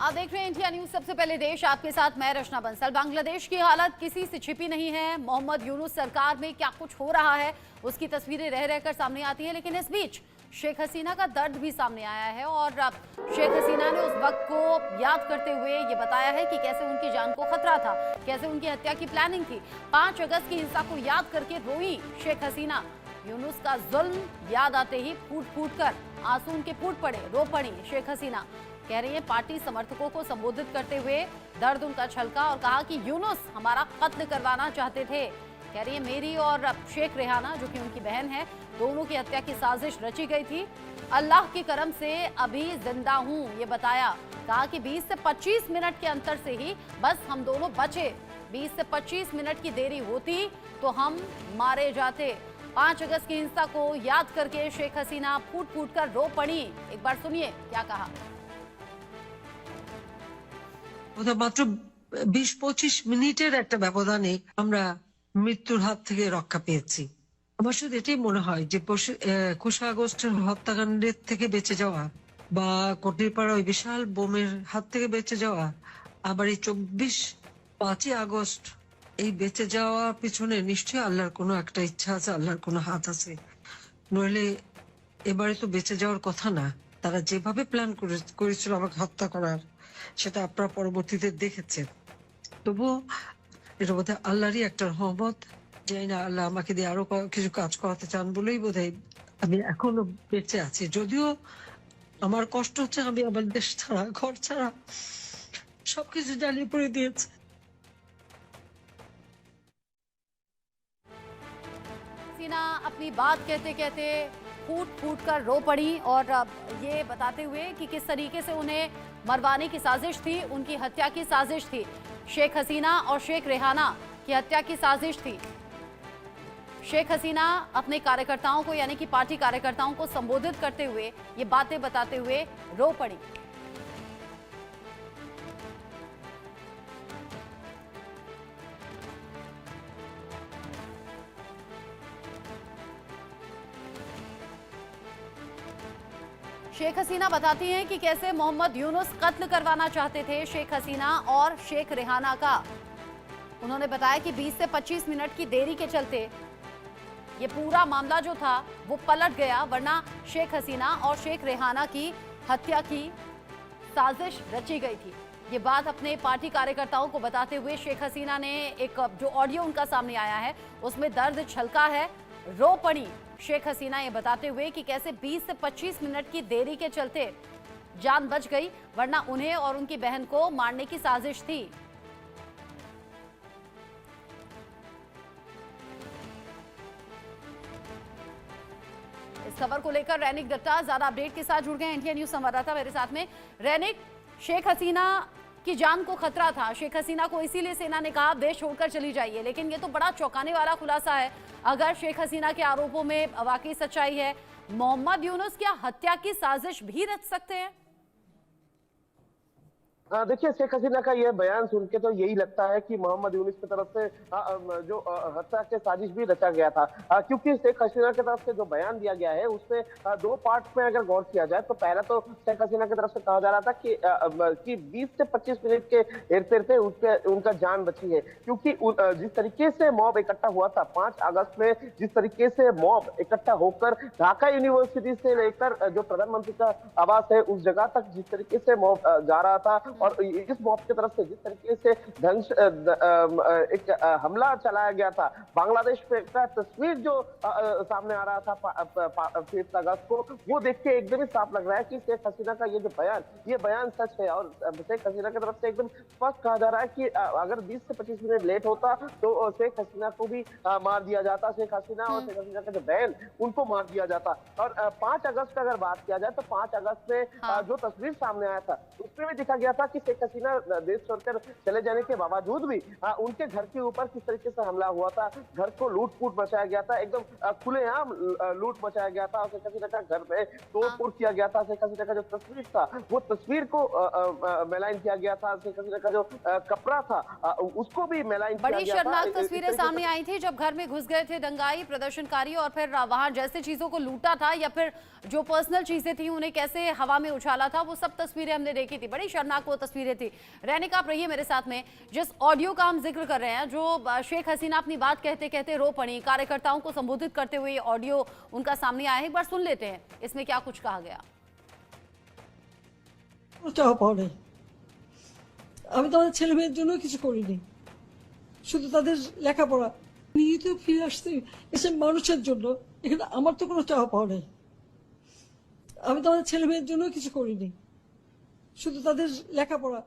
आप देख रहे हैं इंडिया न्यूज। सबसे पहले देश, आपके साथ मैं रचना बंसल। बांग्लादेश की हालत किसी से छिपी नहीं है। मोहम्मद यूनुस सरकार में क्या कुछ हो रहा है उसकी तस्वीरें रह रहकर सामने आती है, लेकिन इस बीच शेख हसीना का दर्द भी सामने आया है और शेख हसीना ने उस वक्त को याद करते हुए ये बताया है कि कैसे उनकी जान को खतरा था, कैसे उनकी हत्या की प्लानिंग थी। 5 अगस्त की हिंसा को याद करके रोई शेख हसीना। यूनुस का जुल्म याद आते ही फूट फूट कर आंसू उनके फूट पड़े, रो पड़ी शेख हसीना। कह रही है पार्टी समर्थकों को संबोधित करते हुए दर्द उनका छलका और कहा कि यूनुस हमारा कत्ल करवाना चाहते थे। कह रही है मेरी और शेख रेहाना, जो कि उनकी बहन है, दोनों की हत्या की साजिश रची गई थी। अल्लाह के करम से अभी जिंदा हूं, ये बताया। कहा कि 20 से 25 मिनट के अंतर से ही बस हम दोनों बचे। 20 से 25 मिनट की देरी होती तो हम मारे जाते। 5 अगस्त की हिंसा को याद करके शेख हसीना फूट फूट कर रो पड़ी। एक बार सुनिए क्या कहा। মাত্র 20-25 মিনিটের একটা ব্যবধানে আমরা মৃত্যুর হাত থেকে রক্ষা পেয়েছি। আমার শুধু এটাই মনে হয় যে 21 আগস্টের হত্যাকাণ্ডের থেকে বেঁচে যাওয়া বা কটিরপাড়া ওই বিশাল বোমের হাত থেকে বেঁচে যাওয়া, আবার এই 5ই আগস্ট এই বেঁচে যাওয়ার পিছনে নিশ্চয়ই আল্লাহর কোনো একটা ইচ্ছা আছে, আল্লাহর কোনো হাত আছে। নইলে এবারে তো বেঁচে যাওয়ার কথা না। তারা যেভাবে প্ল্যান করেছিল আমাকে হত্যা করার, সেটা আপনারা পরবর্তীতে দেখেছেন। তবুও এটা বোধহয় আল্লাহরই একটা রহমত। জানি না আল্লাহ আমাকে দিয়ে আরো কিছু কাজ করাতে চান বলেই বোধহয় আমি এখনো বেঁচে আছি। যদিও আমার কষ্ট হচ্ছে, আমি আমার দেশ ছাড়া, ঘর ছাড়া সবকিছু জ্বালিয়ে পুড়ে দিয়েছে। हसीना अपनी बात कहते कहते फूट फूट कर रो पड़ी और ये बताते हुए कि किस तरीके से उन्हें मरवाने की साजिश थी, उनकी हत्या की साजिश थी। शेख हसीना और शेख रेहाना की हत्या की साजिश थी। शेख हसीना अपने कार्यकर्ताओं को, यानी कि पार्टी कार्यकर्ताओं को संबोधित करते हुए ये बातें बताते हुए रो पड़ी। शेख हसीना बताती हैं कि कैसे मोहम्मद यूनुस कत्ल करवाना चाहते थे शेख हसीना और शेख रेहाना का। उन्होंने बताया कि 20 से 25 मिनट की देरी के चलते ये पूरा मामला जो था वो पलट गया, वरना शेख हसीना और शेख रेहाना की हत्या की साजिश रची गई थी। ये बात अपने पार्टी कार्यकर्ताओं को बताते हुए शेख हसीना ने एक जो ऑडियो उनका सामने आया है उसमें दर्द छलका है, रो पड़ी शेख हसीना, ये बताते हुए कि कैसे 20 से 25 मिनट की देरी के चलते जान बच गई, वरना उन्हें और उनकी बहन को मारने की साजिश थी। इस खबर को लेकर रैनिक दत्ता ज्यादा अपडेट के साथ जुड़ गए हैं, इंडिया न्यूज संवाददाता मेरे साथ में। रैनिक, शेख हसीना की जान को खतरा था, शेख हसीना को इसीलिए सेना ने कहा देश छोड़कर चली जाइए, लेकिन ये तो बड़ा चौंकाने वाला खुलासा है। अगर शेख हसीना के आरोपों में वाकई सच्चाई है, मोहम्मद यूनुस क्या हत्या की साजिश भी रच सकते हैं? देखिए, शेख हसीना का यह बयान सुन के तो यही लगता है कि मोहम्मद यूनुस की तरफ से जो हत्या के साजिश भी रचा गया था, क्योंकि शेख हसीना की तरफ से जो बयान दिया गया है उसमें 2 पार्ट में अगर गौर किया जाए तो पहला तो शेख हसीना की तरफ से कहा जा रहा था कि 20 से 25 मिनट के हेरफेर से उनका जान बची है, क्योंकि जिस तरीके से मॉब इकट्ठा हुआ था 5 अगस्त में, जिस तरीके से मॉब इकट्ठा होकर ढाका यूनिवर्सिटी से लेकर जो प्रधानमंत्री का आवास है उस जगह तक जिस तरीके से मॉब जा रहा था, और इस मॉब की तरफ से जिस तरीके से एक हमला चलाया गया था, बांग्लादेश पे का तस्वीर जो सामने आ रहा था 5 अगस्त को, वो देख के एकदम ही साफ लग रहा है कि शेख हसीना का ये बयान सच है। और शेख हसीना की तरफ से एकदम स्पष्ट कहा जा रहा है कि अगर 20 से 25 मिनट लेट होता तो शेख हसीना को भी मार दिया जाता, शेख हसीना और शेख हसीना का जो बहन उनको मार दिया जाता। और 5 अगस्त का अगर बात किया जाए तो 5 अगस्त में जो तस्वीर सामने आया था उसमें भी दिखा गया था कि शेख हसीना देश छोड़कर चले जाने के बावजूद भी उनके घर के ऊपर किस तरीके से हमला हुआ था, घर को लूट फूट मचाया गया था, एकदम खुलेआम लूट मचाया गया था। शेख हसीना का घर में तोड़फोड़ किया गया था, शेख हसीना का जो तस्वीर था वो तस्वीर को मैलाइन किया गया था, शेख हसीना का जो कपड़ा था उसको भी मैलाइन किया गया था। बड़ी शर्मनाक तस्वीरें सामने आई थी जब घर में घुस गए थे दंगाई प्रदर्शनकारी और फिर वहां जैसे चीजों को लूटा था या फिर जो पर्सनल चीजें थी उन्हें कैसे हवा में उछाला था, वो सब तस्वीरें हमने देखी थी। बड़ी शर्मनाक वो तस्वीरें थी। रैनिका, आप रहिए मेरे साथ में। जिस ऑडियो का हम जिक्र कर रहे हैं, जो शेख हसीना अपनी बात कहते कहते रो पड़ी, कार्यकर्ताओं को संबोधित करते हुए ऑडियो उनका सामने आया है, एक बार सुन लेते हैं इसमें क्या कुछ कहा गया। চাওয়া পাওয়া নেই। আমি তো আমার ছেলে মেয়ের জন্য কিছু করিনি, শুধু তাদের লেখাপড়া নিয়ে তো ফিরে আসতে এসে মানুষের জন্য। এখানে আমার তো কোনো চাওয়া পাওয়া নেই। আমি তো আমার ছেলে মেয়ের জন্য কিছু করিনি, শুধু তাদের লেখাপড়া।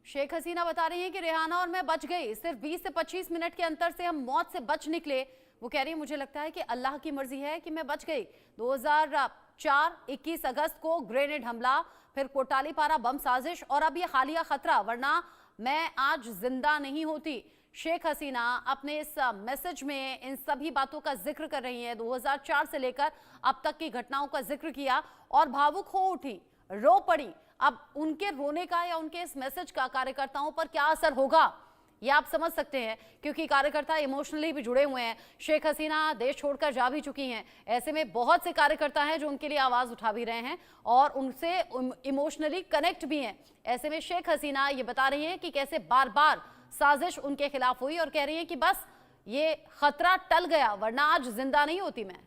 शेख हसीना बता रही हैं कि रेहाना और मैं बच गई, सिर्फ 20 से 25 मिनट के अंतर से हम मौत से बच निकले। वो कह रही है मुझे लगता है कि अल्लाह की मर्जी है कि मैं बच गई। 2004 21 अगस्त को ग्रेनेड हमला, फिर कोटालीपारा बम साजिश और अब ये हालिया खतरा, वरना मैं आज जिंदा नहीं होती। शेख हसीना अपने इस मैसेज में इन सभी बातों का जिक्र कर रही हैं। 2004 से लेकर अब तक की घटनाओं का जिक्र किया और भावुक हो उठी, रो पड़ी। अब उनके रोने का या उनके इस मैसेज का कार्यकर्ताओं पर क्या असर होगा, ये आप समझ सकते हैं, क्योंकि कार्यकर्ता इमोशनली भी जुड़े हुए हैं। शेख हसीना देश छोड़कर जा भी चुकी हैं। ऐसे में बहुत से कार्यकर्ता हैं जो उनके लिए आवाज उठा भी रहे हैं और उनसे इमोशनली कनेक्ट भी हैं। ऐसे में शेख हसीना ये बता रही है कि कैसे बार बार साजिश उनके खिलाफ हुई और कह रही है कि बस ये खतरा टल गया, वरना आज जिंदा नहीं होती मैं।